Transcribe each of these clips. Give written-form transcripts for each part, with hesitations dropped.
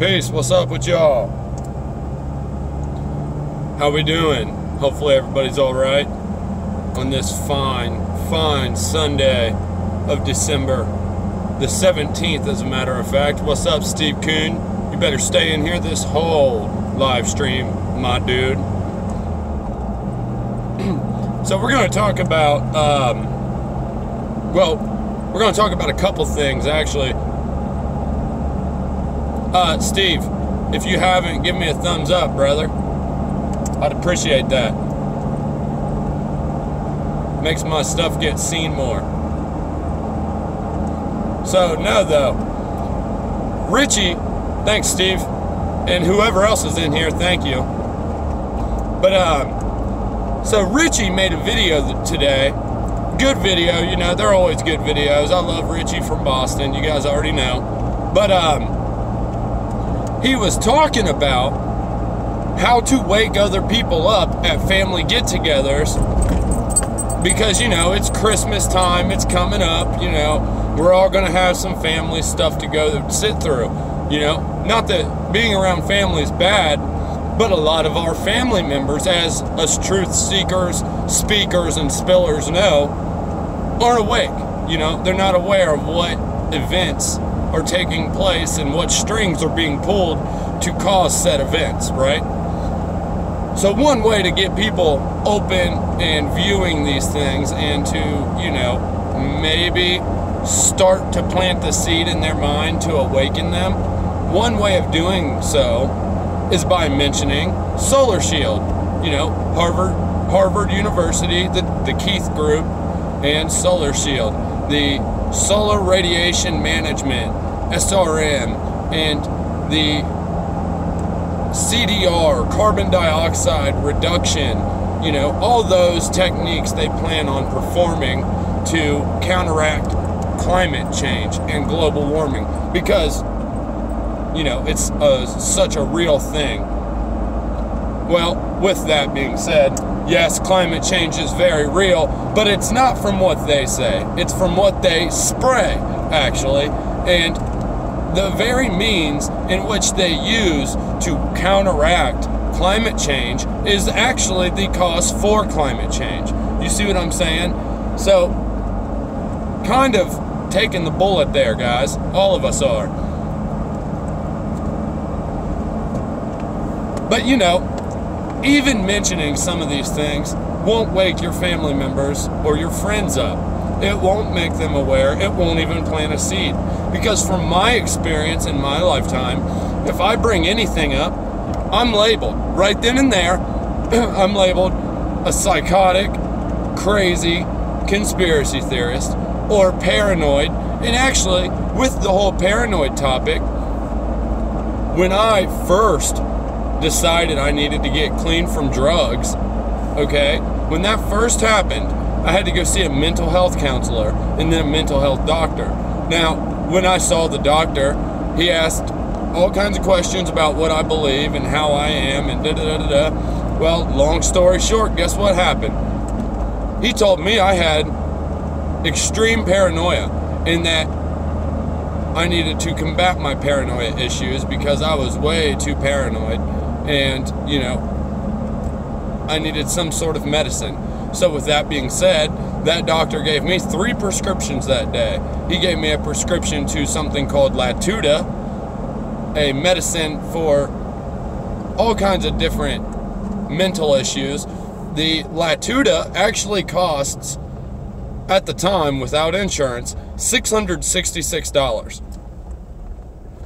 Peace, what's up with y'all? How we doing? Hopefully everybody's alright on this fine Sunday of December the 17th, as a matter of fact. What's up, Steve Kuhn? You better stay in here this whole live stream, my dude. So we're going to talk about, we're going to talk about a couple things, actually. Steve, if you haven't, give me a thumbs up, brother. I'd appreciate that. Makes my stuff get seen more. So, no, though. Richie, thanks, Steve. And whoever else is in here, thank you. But, so Richie made a video today. Good video, you know, they're always good videos. I love Richie from Boston, you guys already know. But, he was talking about how to wake other people up at family get-togethers because, you know, it's Christmas time, it's coming up, you know, we're all going to have some family stuff to go sit through, you know. Not that being around family is bad, but a lot of our family members, as us truth seekers, speakers, and spillers know, aren't awake. You know, they're not aware of what events are taking place and what strings are being pulled to cause said events, right? So one way to get people open and viewing these things and to, you know, maybe start to plant the seed in their mind to awaken them, one way of doing so is by mentioning Solar Shield. You know, Harvard University, the Keith Group, and Solar Shield, the Solar Radiation Management, SRM, and the CDR, carbon dioxide reduction, you know, all those techniques they plan on performing to counteract climate change and global warming, because, you know, it's such a real thing. Well, with that being said, yes, climate change is very real, but it's not from what they say. It's from what they spray, actually. And the very means in which they use to counteract climate change is actually the cause for climate change. You see what I'm saying? So, kind of taking the bullet there, guys. All of us are. But, you know, even mentioning some of these things won't wake your family members or your friends up. It won't make them aware. It won't even plant a seed. Because from my experience in my lifetime, if I bring anything up, I'm labeled. Right then and there, I'm labeled a psychotic, crazy conspiracy theorist or paranoid. And actually, with the whole paranoid topic, when I first decided I needed to get clean from drugs, okay, when that first happened, I had to go see a mental health counselor and then a mental health doctor. Now, when I saw the doctor, he asked all kinds of questions about what I believe and how I am and da-da-da-da-da. Well, long story short, guess what happened? He told me I had extreme paranoia and that I needed to combat my paranoia issues because I was way too paranoid. And, you know, I needed some sort of medicine. So with that being said, that doctor gave me 3 prescriptions that day. He gave me a prescription to something called Latuda, a medicine for all kinds of different mental issues. The Latuda actually costs, at the time, without insurance, $666.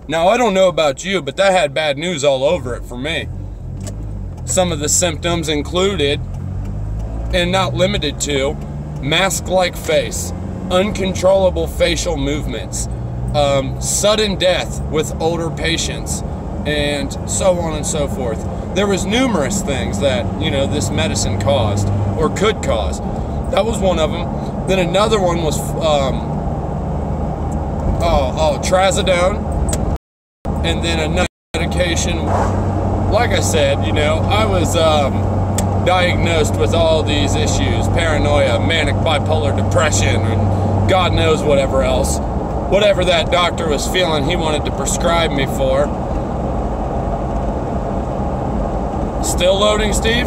Now, I don't know about you, but that had bad news all over it for me. Some of the symptoms included, and not limited to, mask-like face, uncontrollable facial movements, sudden death with older patients, and so on and so forth. There was numerous things that, you know, this medicine caused, or could cause. That was one of them. Then another one was, trazodone. And then another medication, like I said, you know, I was diagnosed with all these issues, paranoia, manic bipolar depression, and God knows whatever else. Whatever that doctor was feeling he wanted to prescribe me for. Still loading, Steve?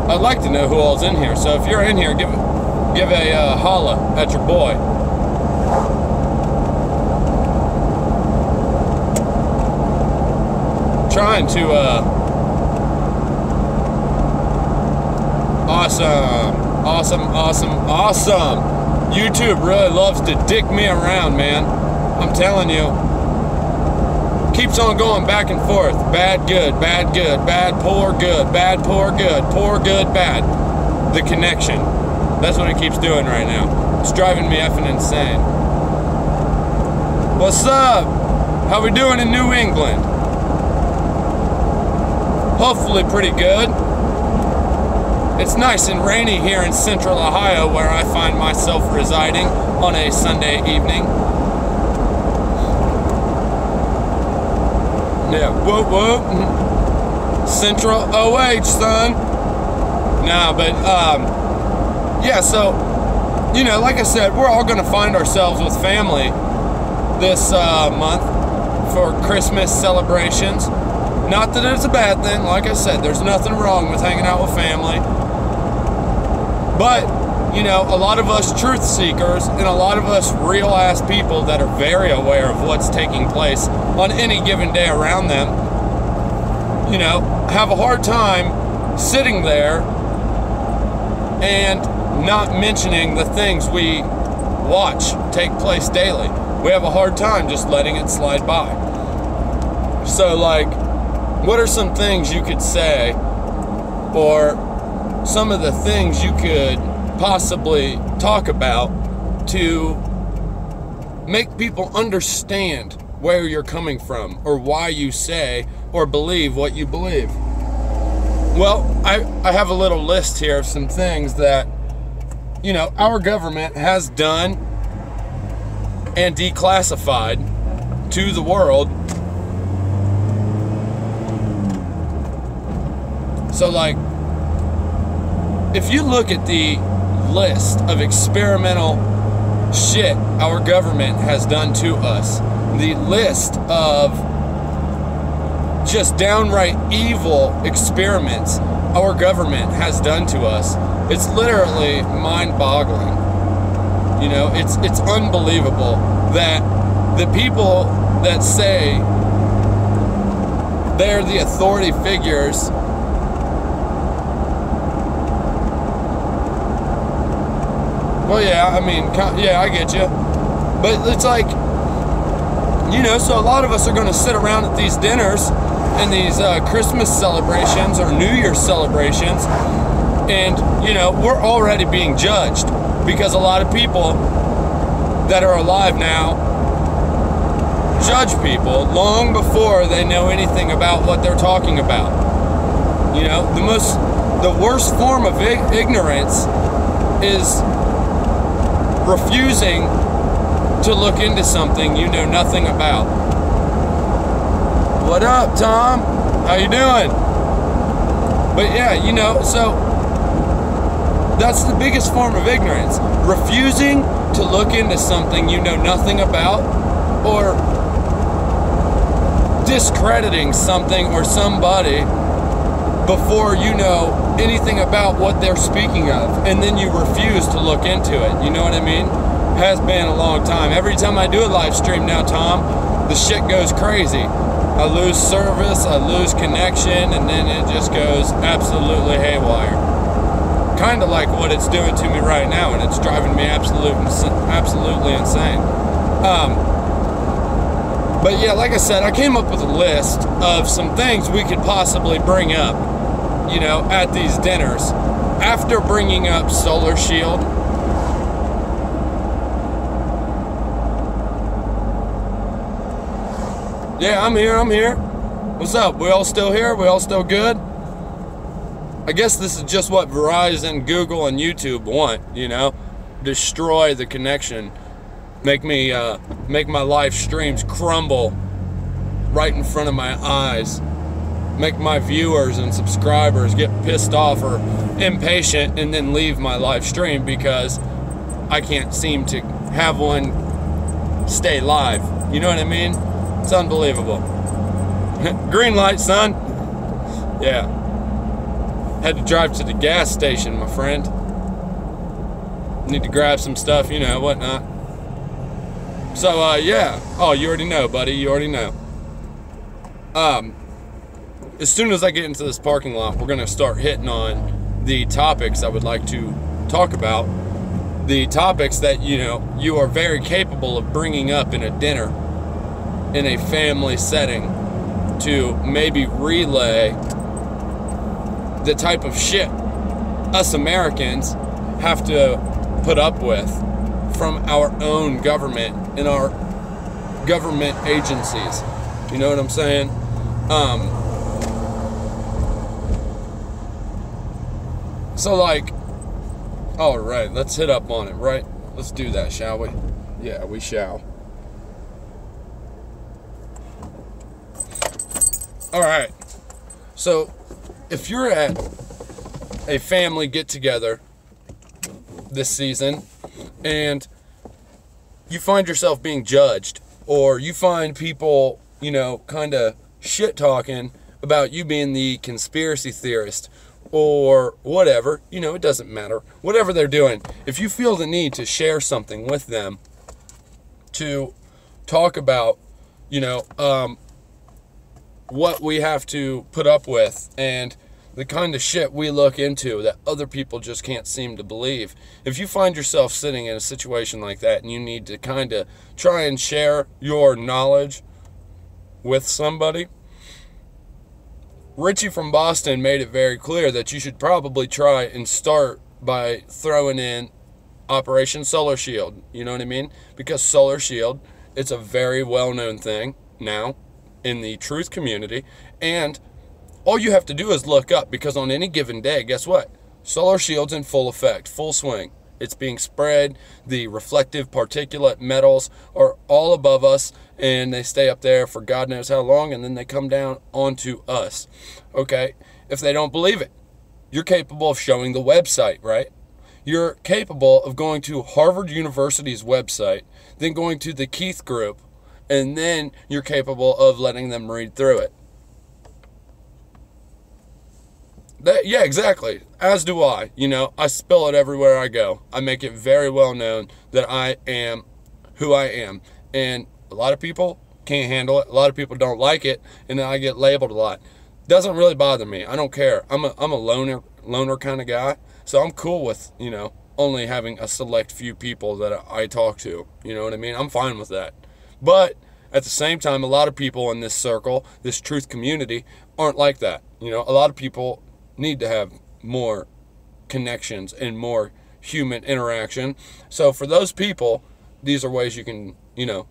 I'd like to know who all's in here. So if you're in here, give a holla at your boy. Trying to awesome. YouTube really loves to dick me around, man. I'm telling you. Keeps on going back and forth. Bad, good, bad, good, bad, poor, good, bad, poor, good, bad. The connection. That's what it keeps doing right now. It's driving me effing insane. What's up? How we doing in New England? Hopefully pretty good. It's nice and rainy here in central Ohio, where I find myself residing on a Sunday evening. Yeah, whoop whoop. Central OH, son. Nah, but yeah, so, you know, like I said, we're all gonna find ourselves with family this month for Christmas celebrations. Not that it's a bad thing, like I said, there's nothing wrong with hanging out with family. But, you know, a lot of us truth seekers and a lot of us real ass people that are very aware of what's taking place on any given day around them, you know, have a hard time sitting there and not mentioning the things we watch take place daily. We have a hard time just letting it slide by. So, like, what are some things you could say, or some of the things you could possibly talk about to make people understand where you're coming from, or why you say or believe what you believe? Well, I have a little list here of some things that, you know, our government has done and declassified to the world. So, like, if you look at the list of experimental shit our government has done to us, the list of just downright evil experiments our government has done to us, it's literally mind-boggling. You know, it's unbelievable that the people that say they're the authority figures well, yeah, I mean, yeah, I get you. But it's like, you know, so a lot of us are going to sit around at these dinners and these Christmas celebrations or New Year's celebrations, and, you know, we're already being judged because a lot of people that are alive now judge people long before they know anything about what they're talking about. You know, the worst form of ignorance is refusing to look into something you know nothing about. What up, Tom? How you doing? But yeah, you know, so that's the biggest form of ignorance. Refusing to look into something you know nothing about, or discrediting something or somebody before you know anything about what they're speaking of, and then you refuse to look into it. You know what I mean? Has been a long time. Every time I do a live stream now, Tom, the shit goes crazy. I lose service, I lose connection, and then it just goes absolutely haywire. Kind of like what it's doing to me right now, and it's driving me absolutely insane. But yeah, like I said, I came up with a list of some things we could possibly bring up, you know, at these dinners. After bringing up Solar Shield, yeah, I'm here. What's up? We all still here? We all still good? I guess this is just what Verizon, Google, and YouTube want, you know? Destroy the connection. Make my live streams crumble right in front of my eyes. Make my viewers and subscribers get pissed off or impatient and then leave my live stream because I can't seem to have one stay live. You know what I mean? It's unbelievable. Green light, son. Yeah. Had to drive to the gas station, my friend. Need to grab some stuff, you know, whatnot. So, yeah. Oh, you already know, buddy. You already know. As soon as I get into this parking lot, we're going to start hitting on the topics I would like to talk about. The topics that, you know, you are very capable of bringing up in a dinner, in a family setting, to maybe relay the type of shit us Americans have to put up with from our own government and our government agencies. You know what I'm saying? So like, all right, let's hit up on it, right? Let's do that, shall we? Yeah, we shall. All right. So if you're at a family get-together this season and you find yourself being judged, or you find people, you know, kind of shit-talking about you being the conspiracy theorist or whatever, you know, it doesn't matter. Whatever they're doing, if you feel the need to share something with them, to talk about, you know, what we have to put up with and the kind of shit we look into that other people just can't seem to believe. If you find yourself sitting in a situation like that and you need to kind of try and share your knowledge with somebody, Richie from Boston made it very clear that you should probably try and start by throwing in Operation Solar Shield. You know what I mean? Because Solar Shield, it's a very well-known thing now in the truth community, and all you have to do is look up, because on any given day, guess what? Solar Shield's in full effect, full swing. It's being spread. The reflective particulate metals are all above us, and they stay up there for God knows how long, and then they come down onto us. Okay? If they don't believe it, you're capable of showing the website, right? You're capable of going to Harvard University's website, then going to the Keith Group, and then you're capable of letting them read through it. Yeah, exactly. As do I. You know, I spill it everywhere I go. I make it very well known that I am who I am. And a lot of people can't handle it. A lot of people don't like it. And then I get labeled a lot. Doesn't really bother me. I don't care. I'm a loner kind of guy. So I'm cool with, you know, only having a select few people that I talk to. You know what I mean? I'm fine with that. But at the same time, a lot of people in this circle, this truth community, aren't like that. You know, a lot of people need to have more connections and more human interaction. So for those people, these are ways you can, you know,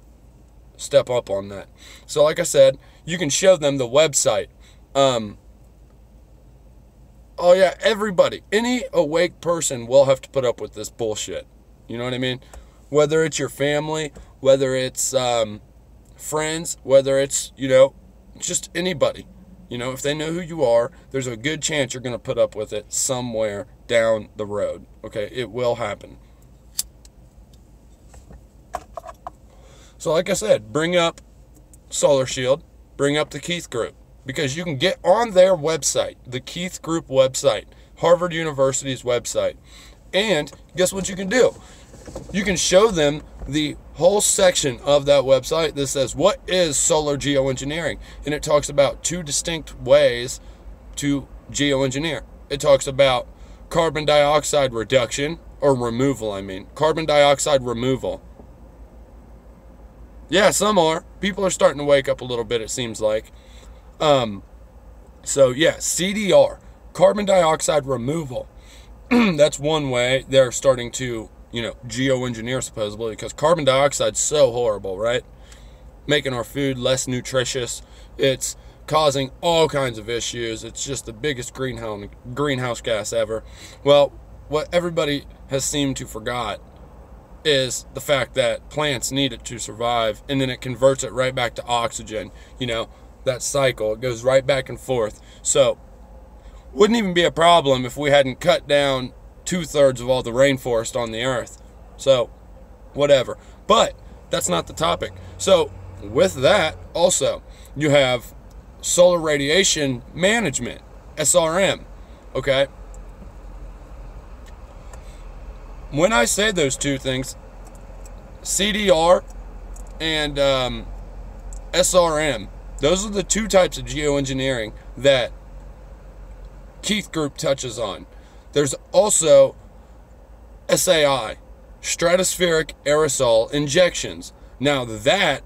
step up on that. So like I said, you can show them the website. Oh yeah, everybody, any awake person will have to put up with this bullshit. You know what I mean? Whether it's your family, whether it's friends, whether it's, you know, just anybody. You know, if they know who you are, there's a good chance you're going to put up with it somewhere down the road. Okay, it will happen. So like I said, bring up Solar Shield, bring up the Keith Group, because you can get on their website, the Keith Group website, Harvard University's website, and guess what you can do? You can show them the whole section of that website that says, what is solar geoengineering? And it talks about two distinct ways to geoengineer. It talks about carbon dioxide reduction, or removal, I mean. Carbon dioxide removal. Yeah, some are. People are starting to wake up a little bit, it seems like. So yeah, CDR, carbon dioxide removal. That's one way they're starting to, you know, geoengineer supposedly, because carbon dioxide's so horrible, right? Making our food less nutritious. It's causing all kinds of issues. It's just the biggest greenhouse gas ever. Well, what everybody has seemed to forgot is the fact that plants need it to survive, and then it converts it right back to oxygen. You know, that cycle, it goes right back and forth. So wouldn't even be a problem if we hadn't cut down 2/3 of all the rainforest on the earth. So whatever, but that's not the topic. So with that, also you have solar radiation management, SRM, okay? When I say those two things, CDR and SRM, those are the two types of geoengineering that Keith Group touches on. There's also SAI, stratospheric aerosol injections. Now that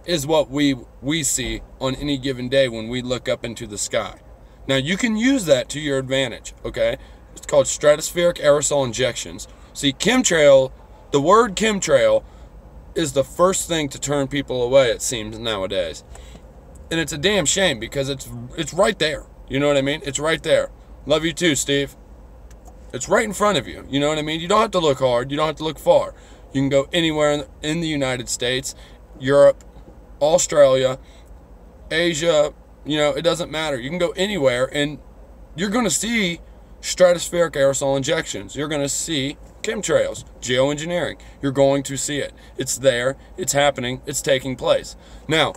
is what we see on any given day when we look up into the sky. Now you can use that to your advantage, okay? It's called stratospheric aerosol injections. See, chemtrail, the word chemtrail is the first thing to turn people away, it seems, nowadays. And it's a damn shame because it's right there. You know what I mean? It's right there. Love you too, Steve. It's right in front of you. You know what I mean? You don't have to look hard. You don't have to look far. You can go anywhere in the United States, Europe, Australia, Asia. You know, it doesn't matter. You can go anywhere and you're going to see stratospheric aerosol injections. You're going to see chemtrails, geoengineering. You're going to see it. It's there. It's happening. It's taking place. Now,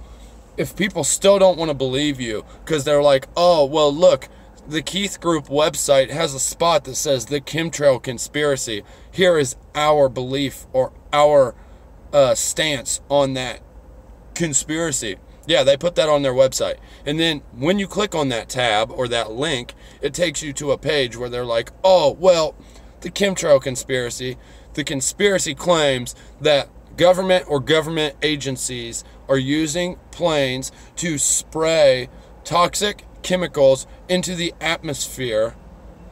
if people still don't want to believe you because they're like, oh, well, look, the Keith Group website has a spot that says the chemtrail conspiracy. Here is our belief or our stance on that conspiracy. Yeah, they put that on their website. And then when you click on that tab or that link, it takes you to a page where they're like, oh, well, the chemtrail conspiracy, the conspiracy claims that government or government agencies are using planes to spray toxic chemicals into the atmosphere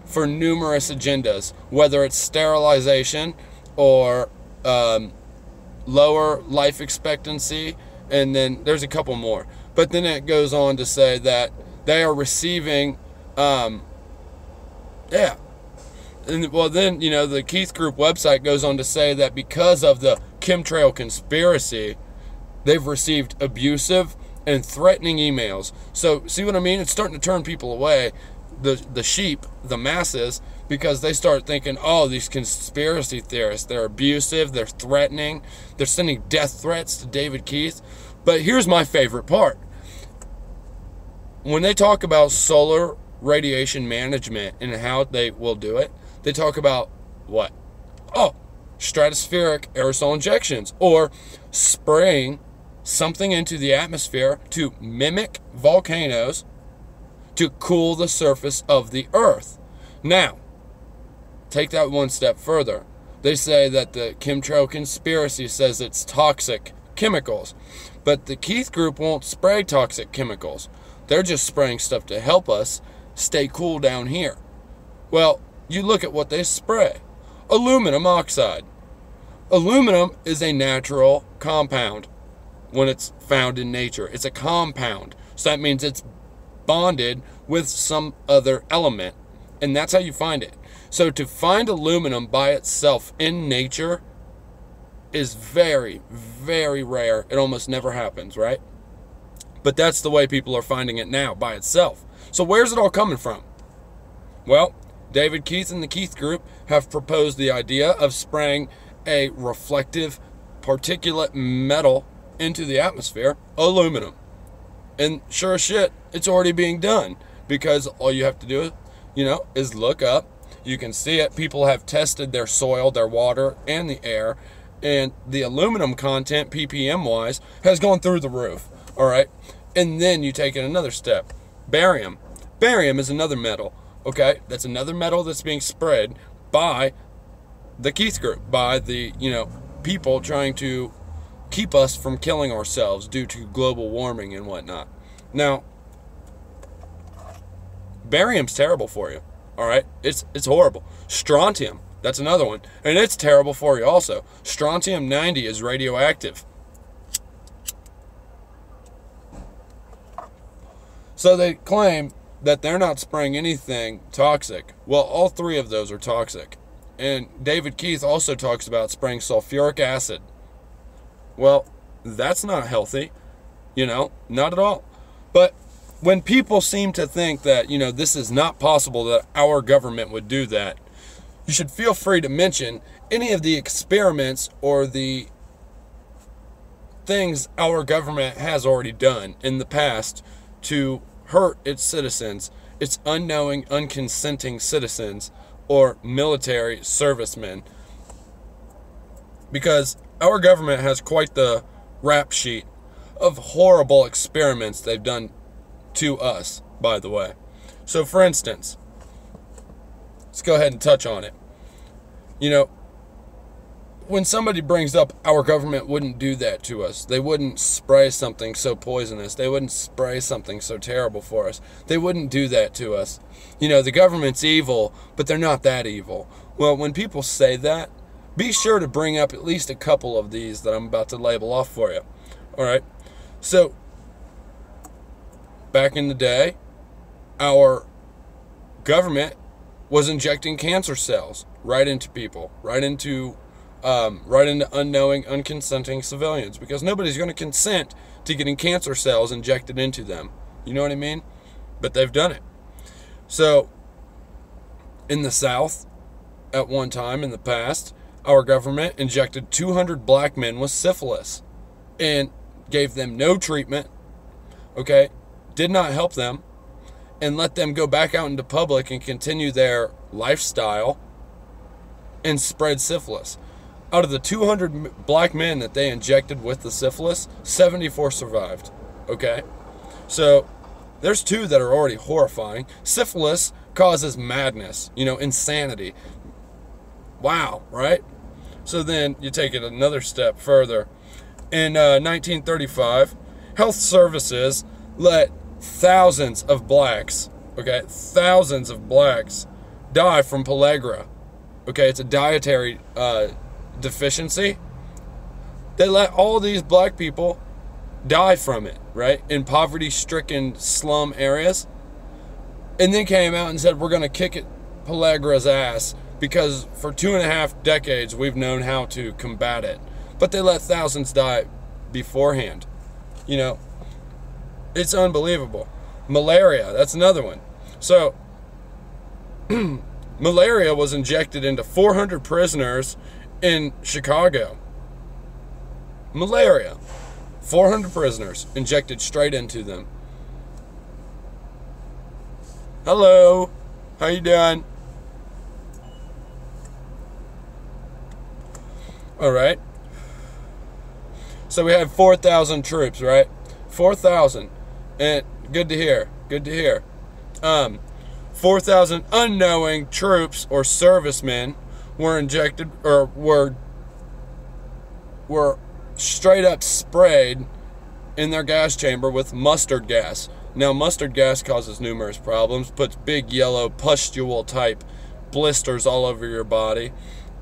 for numerous agendas, whether it's sterilization or lower life expectancy, and then there's a couple more. But then it goes on to say that they are receiving, And well, then, you know, the Keith Group website goes on to say that because of the chemtrail conspiracy, they've received abusive and threatening emails. So, see what I mean? It's starting to turn people away, the sheep, the masses, because they start thinking, oh, these conspiracy theorists, they're abusive, they're threatening, they're sending death threats to David Keith. But here's my favorite part. When they talk about solar radiation management and how they will do it, they talk about what? Oh, stratospheric aerosol injections, or spraying something into the atmosphere to mimic volcanoes to cool the surface of the earth. Now, take that one step further. They say that the chemtrail conspiracy says it's toxic chemicals, but the Keith Group won't spray toxic chemicals. They're just spraying stuff to help us stay cool down here. Well, you look at what they spray. Aluminum oxide. Aluminum is a natural compound when it's found in nature. It's a compound. So that means it's bonded with some other element. And that's how you find it. So to find aluminum by itself in nature is very, very rare. It almost never happens, right? But that's the way people are finding it now, by itself. So where's it all coming from? Well, David Keith and the Keith Group have proposed the idea of spraying a reflective particulate metal into the atmosphere, aluminum. And sure as shit, it's already being done, because all you have to do, is look up. You can see it. People have tested their soil, their water, and the air, and the aluminum content, ppm-wise, has gone through the roof. All right? And then you take it another step. Barium. Barium is another metal. Okay? That's another metal that's being spread by the Keith Group, by the, people trying to keep us from killing ourselves due to global warming and whatnot. Now, barium's terrible for you. All right? It's horrible. Strontium, that's another one. And it's terrible for you also. Strontium-90 is radioactive. So they claim that they're not spraying anything toxic. Well, all three of those are toxic. And David Keith also talks about spraying sulfuric acid. Well, that's not healthy, not at all. But when people seem to think that, this is not possible, that our government would do that, you should feel free to mention any of the experiments or the things our government has already done in the past to hurt its citizens, its unknowing, unconsenting citizens, or military servicemen. Because our government has quite the rap sheet of horrible experiments they've done to us, by the way. So, for instance, let's go ahead and touch on it. You know, when somebody brings up our government wouldn't do that to us, they wouldn't spray something so poisonous, they wouldn't spray something so terrible for us, they wouldn't do that to us. You know, the government's evil, but they're not that evil. Well, when people say that, be sure to bring up at least a couple of these that I'm about to label off for you. All right? So, back in the day, our government was injecting cancer cells right into people, right into unknowing, unconsenting civilians, because nobody's going to consent to getting cancer cells injected into them. You know what I mean? But they've done it. So, in the South, at one time in the past, our government injected 200 black men with syphilis and gave them no treatment, okay, did not help them, and let them go back out into public and continue their lifestyle and spread syphilis. Out of the 200 black men that they injected with the syphilis, 74 survived, okay? So there's 2 that are already horrifying. Syphilis causes madness, you know, insanity. Wow, right? So then you take it another step further. In 1935, health services let thousands of blacks, okay, thousands of blacks die from pellagra. Okay, it's a dietary deficiency. They let all these black people die from it, right, in poverty-stricken slum areas, and then came out and said, we're going to kick it pellagra's ass because for 2.5 decades we've known how to combat it. But they let thousands die beforehand. You know, it's unbelievable. Malaria, that's another one. So, malaria was injected into 400 prisoners in Chicago. Malaria. 400 prisoners injected straight into them. Hello. How you doing? All right. So we had 4,000 troops, right? 4,000. And good to hear. Good to hear. 4,000 unknowing troops or servicemen were injected, or were straight up sprayed in their gas chamber with mustard gas. Now, mustard gas causes numerous problems, puts big yellow pustule type blisters all over your body,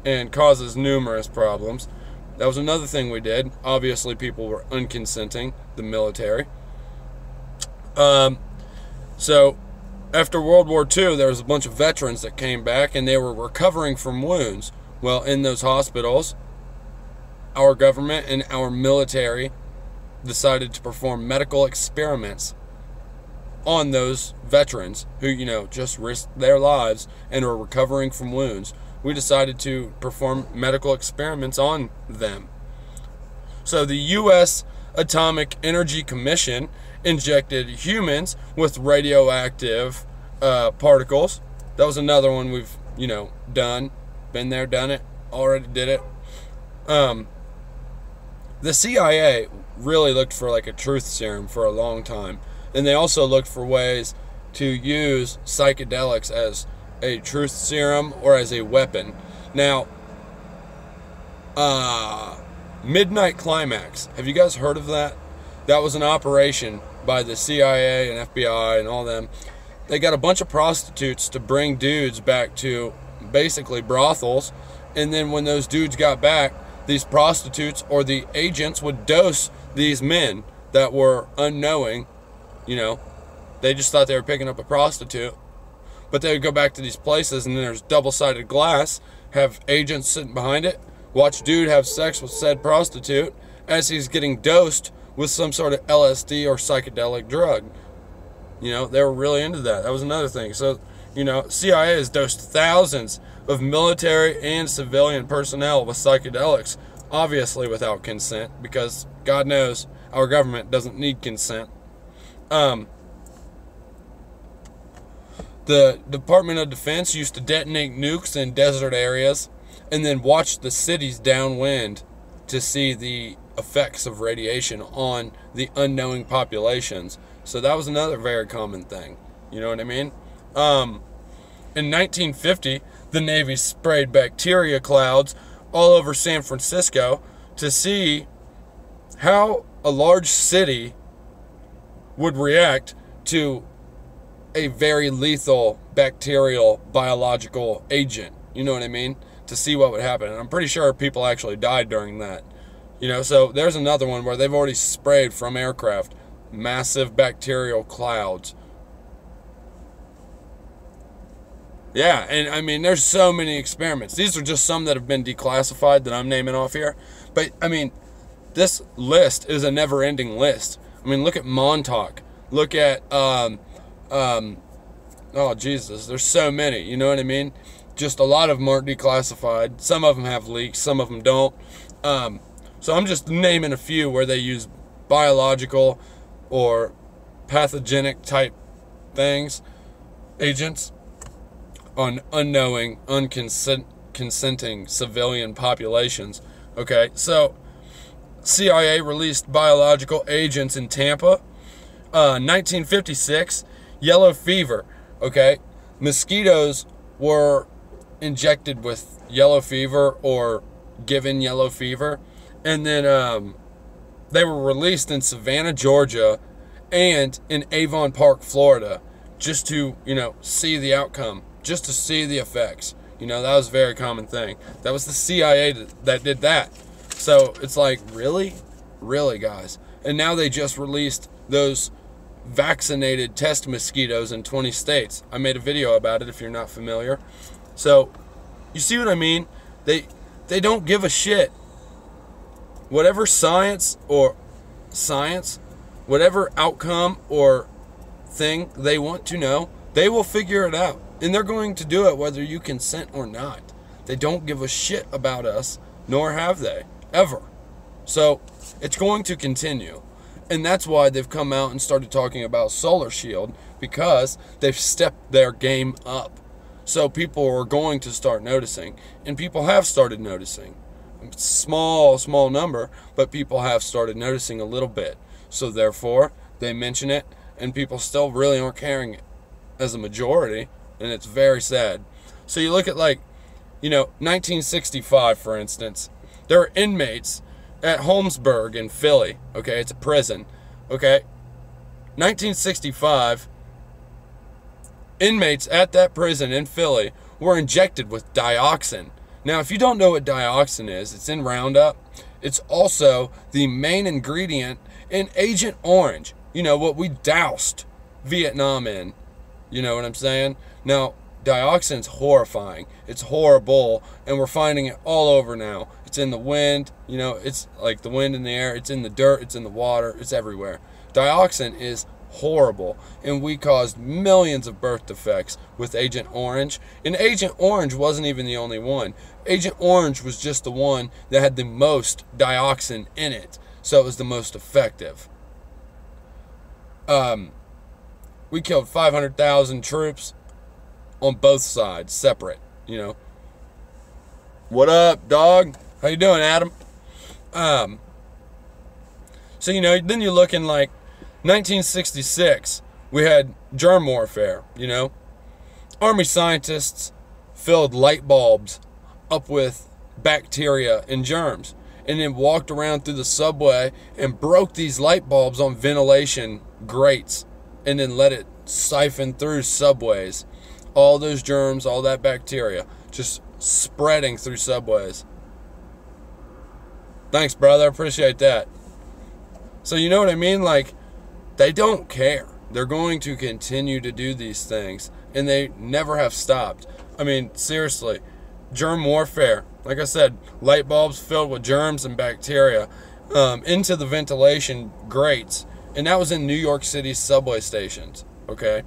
and causes numerous problems. That was another thing we did. Obviously, people were unconsenting, the military. So, after World War II, there was a bunch of veterans that came back, and they were recovering from wounds. Well, in those hospitals, our government and our military decided to perform medical experiments on those veterans who, you know, just risked their lives and were recovering from wounds. We decided to perform medical experiments on them. So the U.S. Atomic Energy Commission injected humans with radioactive particles. That was another one we've, you know, done. Been there, done it, already did it. The CIA really looked for like a truth serum for a long time. And they also looked for ways to use psychedelics as a truth serum or as a weapon. Now, Midnight Climax. Have you guys heard of that? That was an operation by the CIA and FBI and all them. They got a bunch of prostitutes to bring dudes back to basically brothels. And then when those dudes got back, these prostitutes or the agents would dose these men that were unknowing. You know, they just thought they were picking up a prostitute. But they would go back to these places, and then there's double-sided glass, have agents sitting behind it, watch dude have sex with said prostitute as he's getting dosed with some sort of LSD or psychedelic drug. You know, they were really into that. That was another thing. So, you know, CIA has dosed thousands of military and civilian personnel with psychedelics, obviously without consent, because God knows our government doesn't need consent. The Department of Defense used to detonate nukes in desert areas and then watch the cities downwind to see the effects of radiation on the unknowing populations. So that was another very common thing. You know what I mean? In 1950, the Navy sprayed bacteria clouds all over San Francisco to see how a large city would react to a very lethal bacterial biological agent. You know what I mean? To see what would happen. And I'm pretty sure people actually died during that. You know, so there's another one where they've already sprayed from aircraft massive bacterial clouds. Yeah, and I mean, there's so many experiments. These are just some that have been declassified that I'm naming off here. But, I mean, this list is a never-ending list. I mean, look at Montauk. Look at, oh, Jesus, there's so many, you know what I mean? Just a lot of them aren't declassified. Some of them have leaks, some of them don't. So I'm just naming a few where they use biological or pathogenic type things, agents, on unknowing, unconsenting civilian populations. Okay, so CIA released biological agents in Tampa. 1956, yellow fever. Okay, mosquitoes were injected with yellow fever or given yellow fever, and then they were released in Savannah, Georgia, and in Avon Park, Florida, just to, you know, see the outcome, just to see the effects. You know, that was a very common thing. That was the CIA that did that. So it's like, really? Really, guys? And now they just released those vaccinated test mosquitoes in 20 states. I made a video about it if you're not familiar. So, you see what I mean? They don't give a shit. Whatever whatever outcome or thing they want to know, they will figure it out. And they're going to do it whether you consent or not. They don't give a shit about us, nor have they, ever. So, it's going to continue. And that's why they've come out and started talking about Solar Shield, because they've stepped their game up. So people are going to start noticing, and people have started noticing. Small number, but people have started noticing a little bit. So therefore, they mention it, and people still really aren't caring it as a majority, and it's very sad. So you look at, like, you know, 1965, for instance. There are inmates at Holmesburg in Philly. Okay, it's a prison. Okay, 1965, inmates at that prison in Philly were injected with dioxin. Now, if you don't know what dioxin is, it's in Roundup. It's also the main ingredient in Agent Orange. You know, what we doused Vietnam in. You know what I'm saying? Now, dioxin's horrifying. It's horrible, and we're finding it all over now. It's in the wind, you know, it's like the wind in the air, it's in the dirt, it's in the water, it's everywhere. Dioxin is horrible, and we caused millions of birth defects with Agent Orange. And Agent Orange wasn't even the only one. Agent Orange was just the one that had the most dioxin in it, so it was the most effective. We killed 500,000 troops on both sides, separate, you know. What up, dog? How you doing, Adam? So, you know, then you look in, like, 1966, we had germ warfare, you know. Army scientists filled light bulbs up with bacteria and germs, and then walked around through the subway and broke these light bulbs on ventilation grates, and then let it siphon through subways. All those germs, all that bacteria, just spreading through subways. Thanks, brother. Appreciate that. So you know what I mean? Like, they don't care. They're going to continue to do these things, and they never have stopped. I mean, seriously, germ warfare. Like I said, light bulbs filled with germs and bacteria into the ventilation grates, and that was in New York City subway stations. Okay,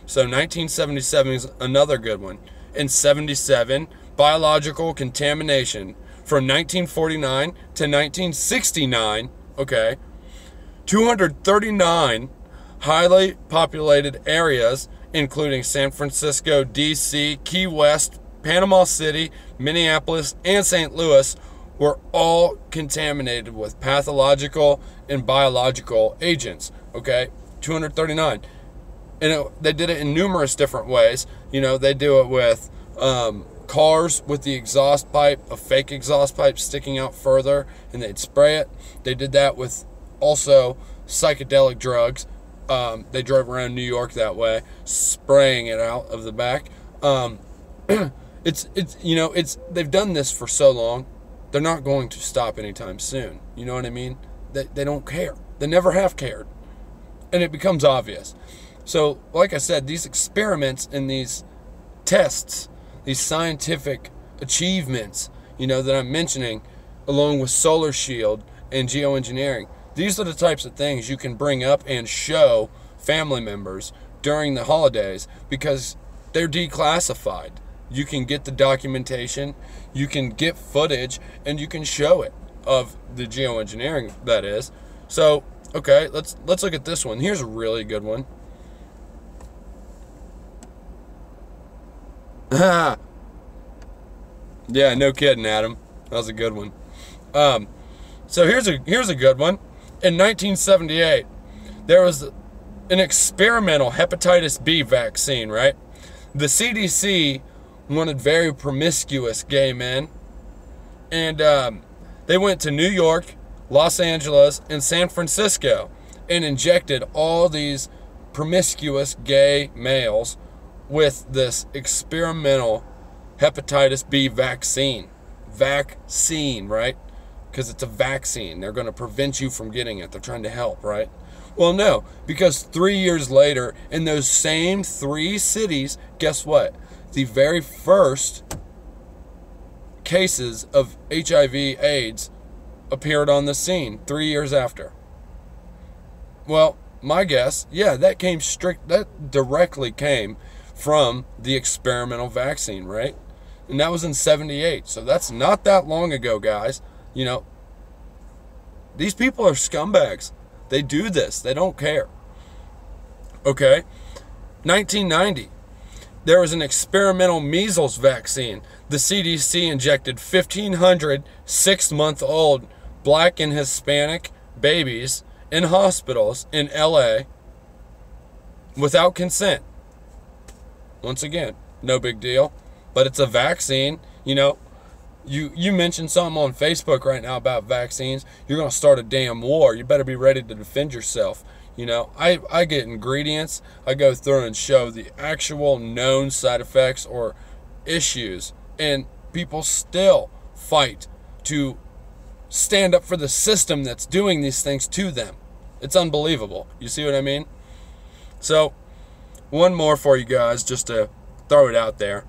so 1977 is another good one. In 77, biological contamination. From 1949 to 1969, okay, 239 highly populated areas including San Francisco, D.C., Key West, Panama City, Minneapolis, and St. Louis, were all contaminated with pathological and biological agents. Okay, 239. And they did it in numerous different ways. You know, they do it with cars with the exhaust pipe, a fake exhaust pipe sticking out further, and they'd spray it. They did that with also psychedelic drugs. They drove around New York that way, spraying it out of the back. They've done this for so long, they're not going to stop anytime soon. You know what I mean? They don't care. They never have cared. And it becomes obvious. So, like I said, these experiments and these tests, these scientific achievements, that I'm mentioning, along with Solar Shield and geoengineering, these are the types of things you can bring up and show family members during the holidays because they're declassified. You can get the documentation, you can get footage, and you can show it of the geoengineering, that is. So, okay, let's look at this one. Here's a really good one. Yeah, no kidding, Adam. That was a good one. So here's a good one. In 1978, there was an experimental hepatitis B vaccine, right? The CDC wanted very promiscuous gay men, and they went to New York, Los Angeles, and San Francisco and injected all these promiscuous gay males with this experimental hepatitis B vaccine. Vaccine, right? Because it's a vaccine. They're going to prevent you from getting it. They're trying to help, right? Well, no, because 3 years later, in those same 3 cities, guess what? The very first cases of HIV/AIDS appeared on the scene 3 years after. Well, my guess, yeah, that directly came from the experimental vaccine, right? And that was in 78. So that's not that long ago, guys. These people are scumbags. They do this. They don't care. Okay. 1990. There was an experimental measles vaccine. The CDC injected 1,500 6-month-old Black and Hispanic babies in hospitals in LA without consent. Once again, no big deal. But it's a vaccine. You mentioned something on Facebook right now about vaccines. You're going to start a damn war. You better be ready to defend yourself. I get ingredients. I go through and show the actual known side effects or issues. And people still fight to stand up for the system that's doing these things to them. It's unbelievable. You see what I mean? So, one more for you guys just to throw it out there.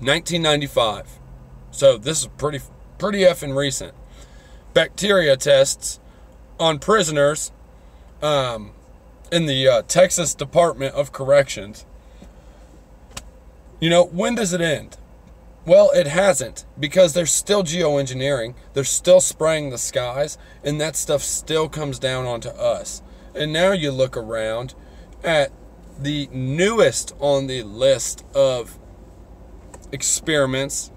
1995. So this is pretty effing recent. Bacteria tests on prisoners in the Texas Department of Corrections. When does it end? Well, it hasn't, because there's still geoengineering. They're still spraying the skies, and that stuff still comes down onto us. And now you look around at the newest on the list of experiments,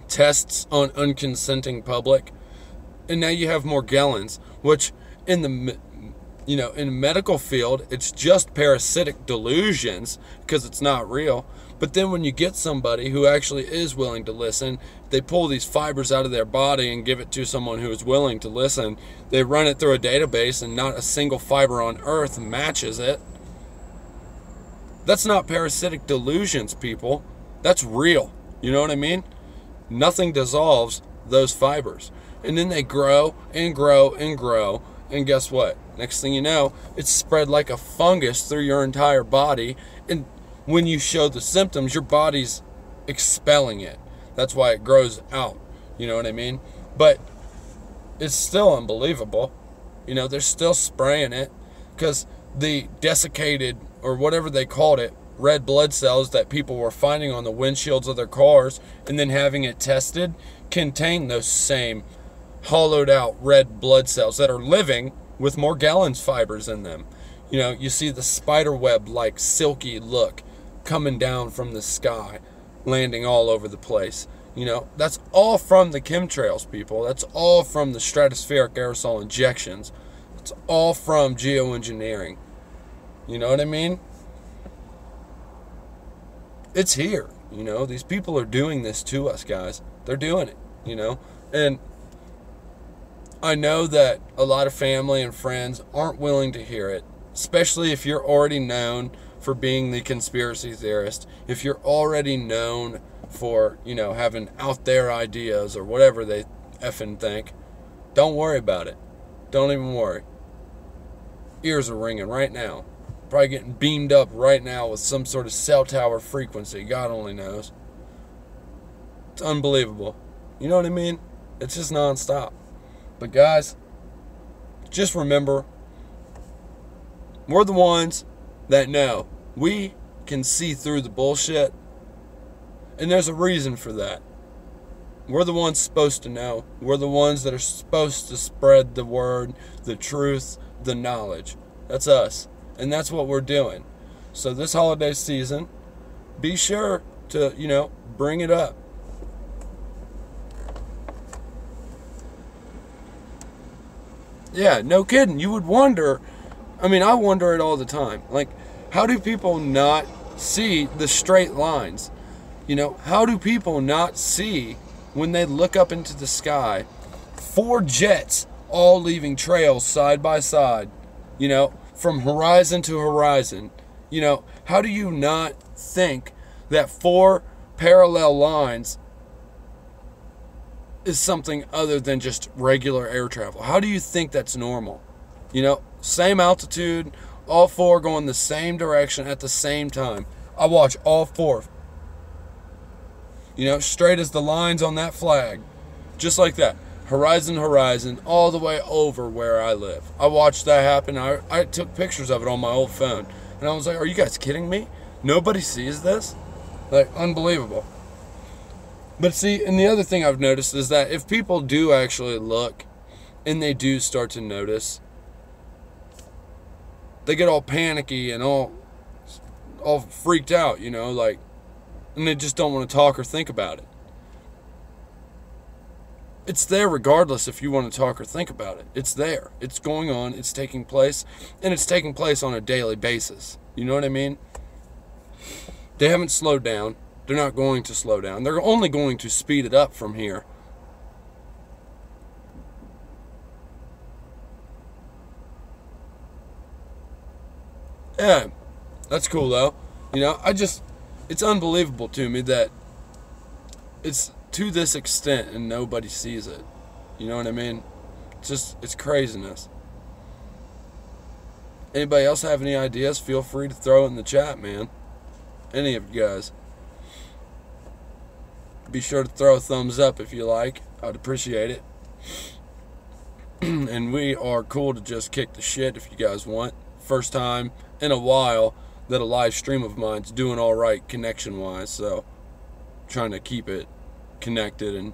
tests on unconsenting public, and now you have Morgellons, which in the in medical field it's just parasitic delusions because it's not real. But then when you get somebody who actually is willing to listen, they pull these fibers out of their body and give it to someone who is willing to listen. They run it through a database and not a single fiber on earth matches it. That's not parasitic delusions, people. That's real. You know what I mean? Nothing dissolves those fibers. And then they grow and grow and grow. And guess what? Next thing you know, it's spread like a fungus through your entire body. And when you show the symptoms, your body's expelling it. That's why it grows out. You know what I mean? But it's still unbelievable. They're still spraying it because the desiccated, or whatever they called it, red blood cells that people were finding on the windshields of their cars and then having it tested contain those same hollowed out red blood cells that are living with Morgellons fibers in them. You know, you see the spider web like silky look coming down from the sky, landing all over the place. You know, that's all from the chemtrails, people. That's all from the stratospheric aerosol injections. It's all from geoengineering. You know what I mean? It's here. You know, these people are doing this to us, guys. They're doing it, you know? And I know that a lot of family and friends aren't willing to hear it, especially if you're already known for being the conspiracy theorist, if you're already known for, you know, having out there ideas or whatever they effing think. Don't worry about it. Don't even worry. Ears are ringing right now. Probably getting beamed up right now with some sort of cell tower frequency. God only knows. It's unbelievable. You know what I mean? It's just nonstop. But guys, just remember, we're the ones that know. We can see through the bullshit. And there's a reason for that. We're the ones supposed to know. We're the ones that are supposed to spread the word, the truth, the knowledge. That's us. And that's what we're doing. So this holiday season, be sure to, you know, bring it up. Yeah, no kidding. You would wonder, I mean, I wonder it all the time. Like, how do people not see the straight lines? You know, how do people not see when they look up into the sky, 4 jets all leaving trails side by side, you know, from horizon to horizon? You know, how do you not think that 4 parallel lines is something other than just regular air travel? How do you think that's normal? You know, same altitude, all 4 going the same direction at the same time. I watch all 4. You know, straight as the lines on that flag. Just like that. Horizon, horizon, all the way over where I live. I watched that happen. I took pictures of it on my old phone. And I was like, are you guys kidding me? Nobody sees this? Like, unbelievable. But see, and the other thing I've noticed is that if people do actually look, and they do start to notice, they get all panicky and all freaked out, you know, like, and they just don't want to talk or think about it. It's there regardless if you want to talk or think about it. It's there. It's going on. It's taking place. And it's taking place on a daily basis. You know what I mean? They haven't slowed down. They're not going to slow down. They're only going to speed it up from here. Yeah, that's cool though. You know, it's unbelievable to me that it's to this extent and nobody sees it. You know what I mean? It's craziness. Anybody else have any ideas? Feel free to throw it in the chat, man. Any of you guys. Be sure to throw a thumbs up if you like. I'd appreciate it. And we are cool to just kick the shit if you guys want. First time in a while that a live stream of mine's doing all right connection-wise, so trying to keep it connected, and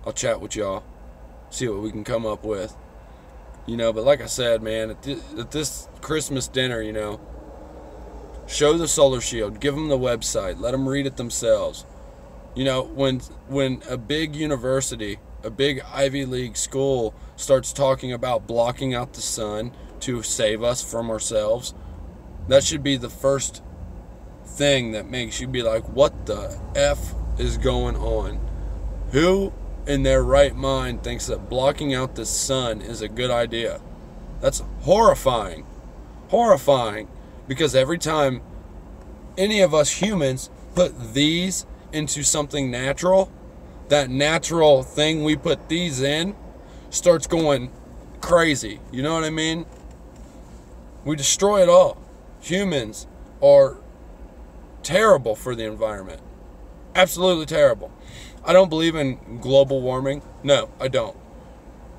I'll chat with y'all, see what we can come up with. You know, but like I said, man, at this Christmas dinner, you know, show the Solar Shield, give them the website, let them read it themselves. You know, when a big university, a big Ivy League school starts talking about blocking out the sun to save us from ourselves, that should be the first thing that makes you be like, what the F is going on? Who in their right mind thinks that blocking out the sun is a good idea? That's horrifying. Horrifying. Because every time any of us humans put these into something natural, that natural thing we put these in starts going crazy. You know what I mean? We destroy it all. Humans are terrible for the environment. Absolutely terrible. I don't believe in global warming. No, I don't.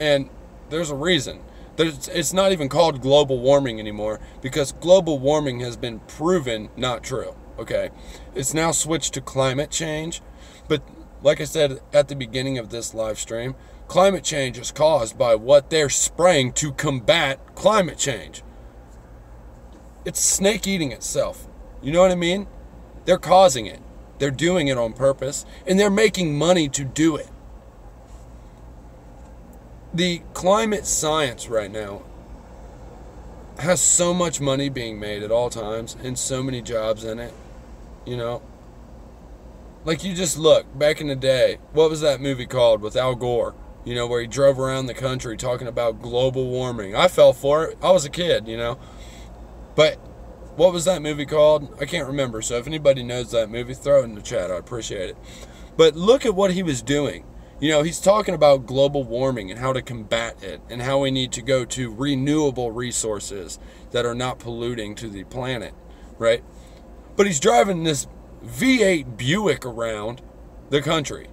And there's a reason. It's not even called global warming anymore because global warming has been proven not true. Okay? It's now switched to climate change. But like I said at the beginning of this live stream, climate change is caused by what they're spraying to combat climate change. It's snake eating itself. You know what I mean? They're causing it. They're doing it on purpose, and they're making money to do it. The climate science right now has so much money being made at all times and so many jobs in it, you know? Like, you just look, back in the day, what was that movie called with Al Gore? You know, where he drove around the country talking about global warming. I fell for it. I was a kid, you know? But what was that movie called? I can't remember. So if anybody knows that movie, throw it in the chat. I appreciate it. But look at what he was doing. You know, he's talking about global warming and how to combat it and how we need to go to renewable resources that are not polluting to the planet, right? But he's driving this V8 Buick around the country.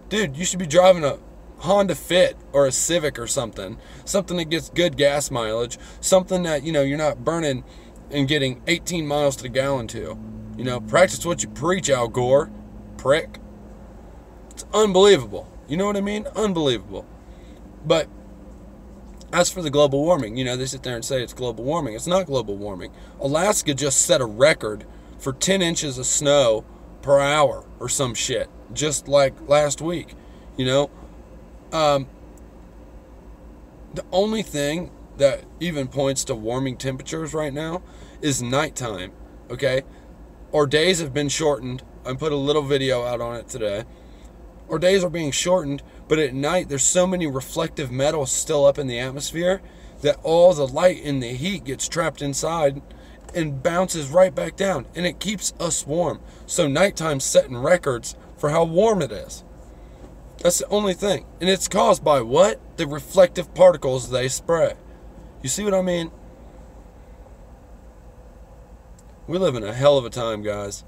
Dude, you should be driving a Honda Fit or a Civic or something that gets good gas mileage, something that, you know, you're not burning and getting 18 miles to the gallon to. You know, practice what you preach, Al Gore, prick. It's unbelievable. You know what I mean? Unbelievable. But as for the global warming, you know, they sit there and say it's global warming. It's not global warming. Alaska just set a record for 10 inches of snow per hour or some shit, just like last week, you know? The only thing that even points to warming temperatures right now is nighttime, okay? Our days have been shortened. I put a little video out on it today. Our days are being shortened, but at night there's so many reflective metals still up in the atmosphere that all the light and the heat gets trapped inside and bounces right back down, and it keeps us warm. So nighttime's setting records for how warm it is. That's the only thing. And it's caused by what? The reflective particles they spray. You see what I mean? We live in a hell of a time, guys.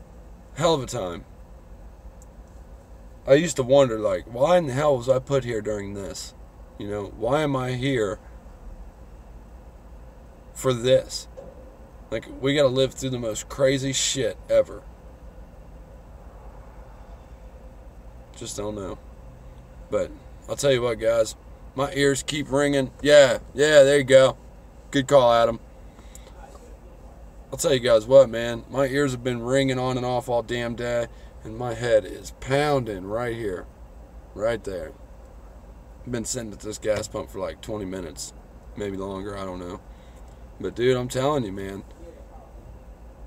Hell of a time. I used to wonder, like, why in the hell was I put here during this? You know, why am I here for this? Like, we gotta live through the most crazy shit ever. Just don't know. But I'll tell you what, guys. My ears keep ringing. Yeah, there you go. Good call, Adam. I'll tell you guys what, man. My ears have been ringing on and off all damn day, and my head is pounding right here. Right there. I've been sitting at this gas pump for like 20 minutes. Maybe longer, I don't know. But, dude, I'm telling you, man.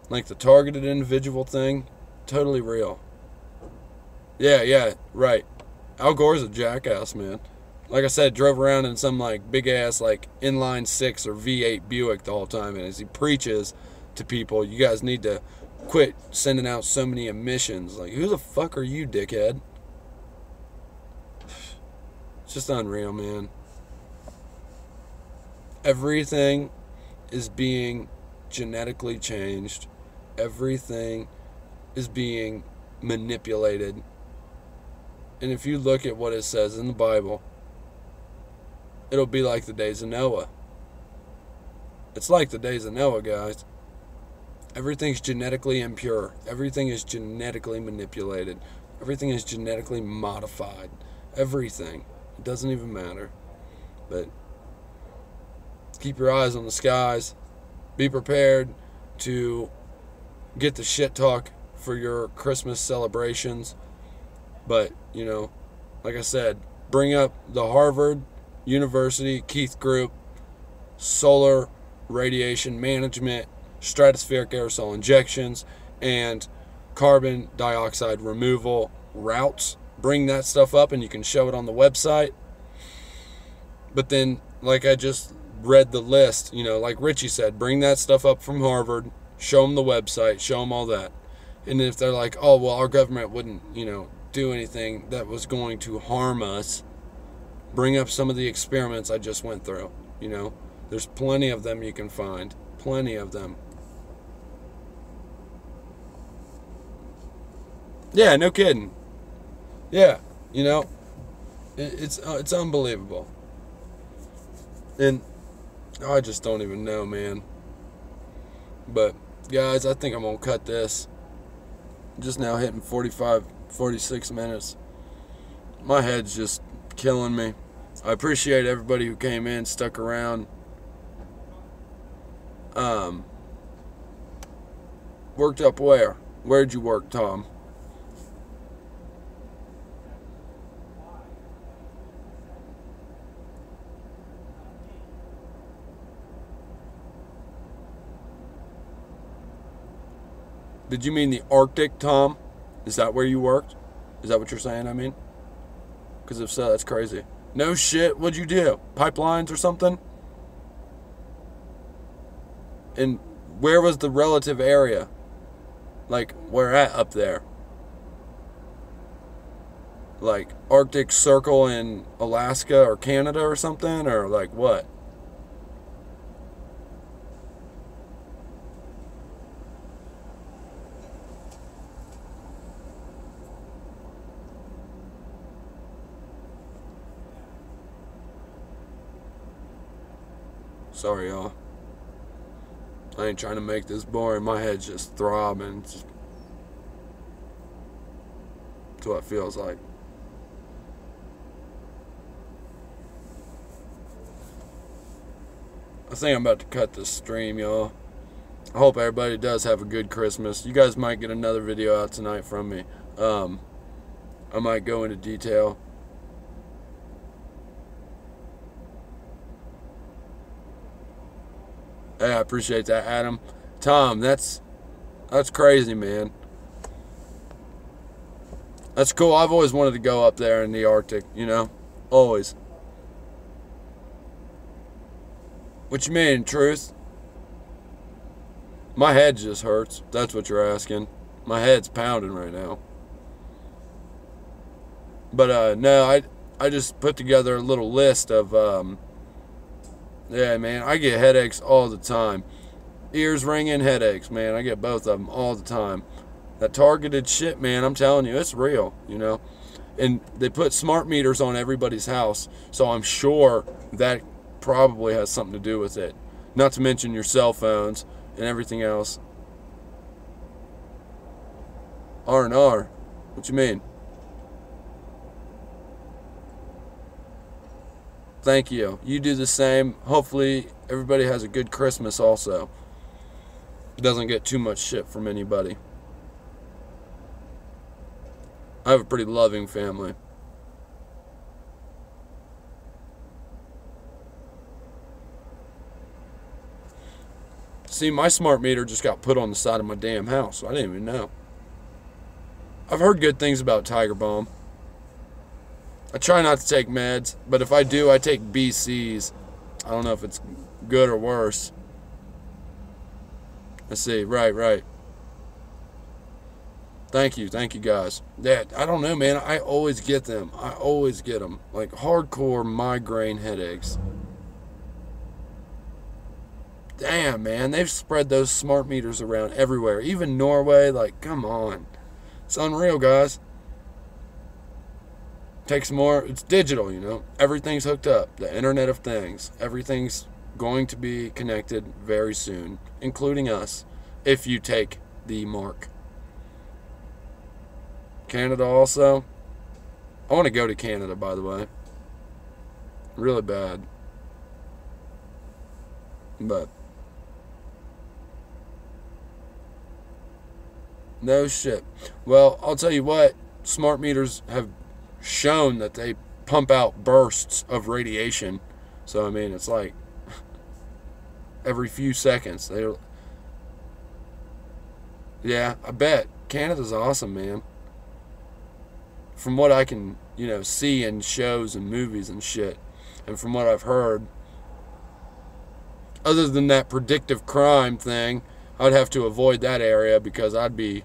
Like, the targeted individual thing, totally real. Yeah, right. Al Gore's a jackass, man. Like I said, drove around in some, like, big-ass, like, inline 6 or V8 Buick the whole time. And as he preaches to people, you guys need to quit sending out so many emissions. Like, who the fuck are you, dickhead? It's just unreal, man. Everything is being genetically changed. Everything is being manipulated. And if you look at what it says in the Bible, it'll be like the days of Noah. It's like the days of Noah, guys. Everything's genetically impure. Everything is genetically manipulated. Everything is genetically modified. Everything. It doesn't even matter. But keep your eyes on the skies. Be prepared to get the shit talk for your Christmas celebrations. But, you know, like I said, bring up the Harvard University Keith Group solar radiation management, stratospheric aerosol injections, and carbon dioxide removal routes. Bring that stuff up and you can show it on the website. But then, like I just read the list, you know, like Richie said, bring that stuff up from Harvard, show them the website, show them all that. And if they're like, oh, well, our government wouldn't, you know, do anything that was going to harm us, bring up some of the experiments I just went through. You know, there's plenty of them you can find. Plenty of them. Yeah, no kidding. Yeah, you know, it's unbelievable. And I just don't even know, man. But, guys, I think I'm going to cut this. Just now hitting 46 minutes. My head's just killing me. I appreciate everybody who came in, stuck around. Um, worked up where? Where'd you work, Tom? Did you mean the Arctic, Tom? Is that where you worked? Is that what you're saying, I mean? Because if so, that's crazy. No shit, what'd you do? Pipelines or something? And where was the relative area? Like, where at up there? Like, Arctic Circle in Alaska or Canada or something? Or like what? Sorry, y'all. I ain't trying to make this boring. My head's just throbbing. That's what it feels like. I think I'm about to cut this stream, y'all. I hope everybody does have a good Christmas. You guys might get another video out tonight from me. I might go into detail. Hey, I appreciate that, Adam. Tom, that's crazy, man. That's cool. I've always wanted to go up there in the Arctic, you know? Always. What you mean, truth? My head just hurts. That's what you're asking. My head's pounding right now. But no, I just put together a little list of yeah, man, I get headaches all the time. Ears ringing, headaches, man. I get both of them all the time. That targeted shit, man, I'm telling you, it's real, you know. And they put smart meters on everybody's house, so I'm sure that probably has something to do with it. Not to mention your cell phones and everything else. R&R? What you mean? Thank you. You do the same. Hopefully everybody has a good Christmas also. Doesn't get too much shit from anybody. I have a pretty loving family. See, my smart meter just got put on the side of my damn house. So I didn't even know. I've heard good things about Tiger Balm. I try not to take meds, but if I do, I take BCs. I don't know if it's good or worse. Let's see. Right. Thank you guys. Yeah, I don't know, man. I always get them. I always get them. Like hardcore migraine headaches. Damn, man. They've spread those smart meters around everywhere. Even Norway. Like, come on. It's unreal, guys. Takes more. It's digital, you know. Everything's hooked up. The Internet of Things. Everything's going to be connected very soon, including us, if you take the mark. Canada also. I want to go to Canada, by the way. Really bad. But no shit. Well, I'll tell you what. Smart meters have shown that they pump out bursts of radiation. So, I mean, it's like every few seconds. Yeah, I bet. Canada's awesome, man. From what I can, you know, see in shows and movies and shit, and from what I've heard, other than that predictive crime thing, I'd have to avoid that area because I'd be,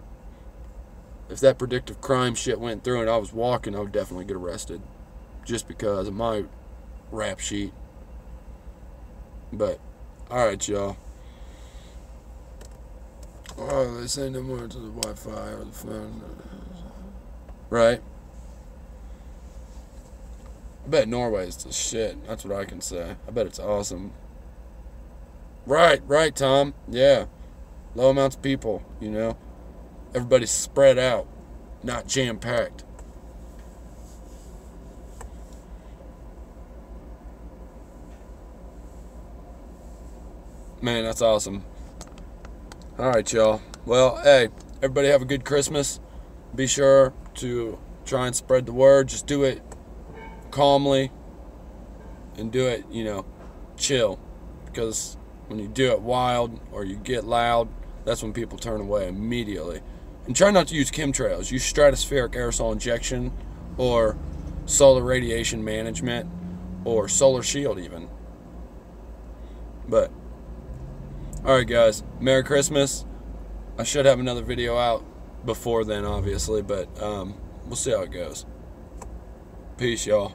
if that predictive crime shit went through and I was walking, I would definitely get arrested. Just because of my rap sheet. But, alright, y'all. Oh, they say no more to the Wi-Fi or the phone. Right? I bet Norway's the shit. That's what I can say. I bet it's awesome. Right, Tom. Yeah. Low amounts of people, you know. Everybody's spread out, not jam-packed. Man, that's awesome. All right, y'all. Well, hey, everybody have a good Christmas. Be sure to try and spread the word. Just do it calmly and do it, chill. Because when you do it wild or you get loud, that's when people turn away immediately. And try not to use chemtrails. Use stratospheric aerosol injection or solar radiation management or solar shield even. But, alright guys, Merry Christmas. I should have another video out before then, obviously, but we'll see how it goes. Peace, y'all.